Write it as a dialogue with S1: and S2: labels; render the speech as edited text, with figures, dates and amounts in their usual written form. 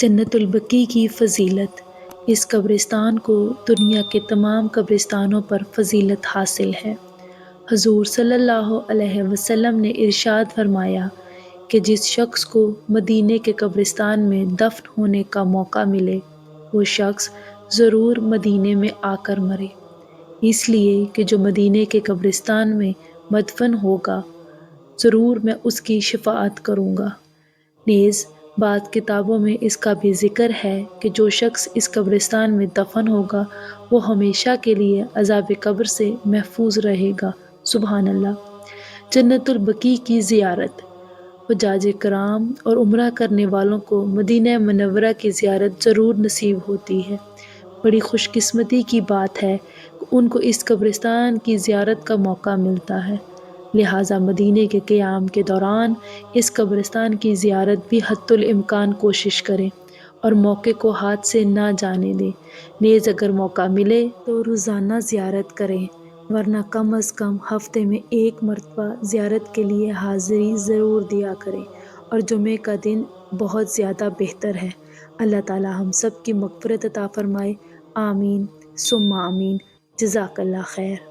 S1: جنت البقیع کی فضیلت۔ اس قبرستان کو دنیا کے تمام قبرستانوں پر فضیلت حاصل ہے۔ حضور صلی اللہ علیہ وسلم نے ارشاد فرمایا کہ جس شخص کو مدینے کے قبرستان میں دفن ہونے کا موقع ملے وہ شخص ضرور مدینے میں آ کر مرے، اس لیے کہ جو مدینے کے قبرستان میں مدفن ہوگا ضرور میں اس کی شفاعت کروں گا۔ نیز بعض کتابوں میں اس کا بھی ذکر ہے کہ جو شخص اس قبرستان میں دفن ہوگا وہ ہمیشہ کے لیے عذاب قبر سے محفوظ رہے گا۔ سبحان اللہ۔ جنت البقیع کی زیارت۔ حجاج کرام اور عمرہ کرنے والوں کو مدینہ منورہ کی زیارت ضرور نصیب ہوتی ہے۔ بڑی خوش قسمتی کی بات ہے کہ ان کو اس قبرستان کی زیارت کا موقع ملتا ہے، لہٰذا مدینے کے قیام کے دوران اس قبرستان کی زیارت بھی حتی الامکان کوشش کریں اور موقع کو ہاتھ سے نہ جانے دیں۔ نیز اگر موقع ملے تو روزانہ زیارت کریں، ورنہ کم از کم ہفتے میں ایک مرتبہ زیارت کے لیے حاضری ضرور دیا کریں، اور جمعے کا دن بہت زیادہ بہتر ہے۔ اللہ تعالی ہم سب کی مغفرت عطا فرمائے، آمین ثم آمین۔ جزاک اللہ خیر۔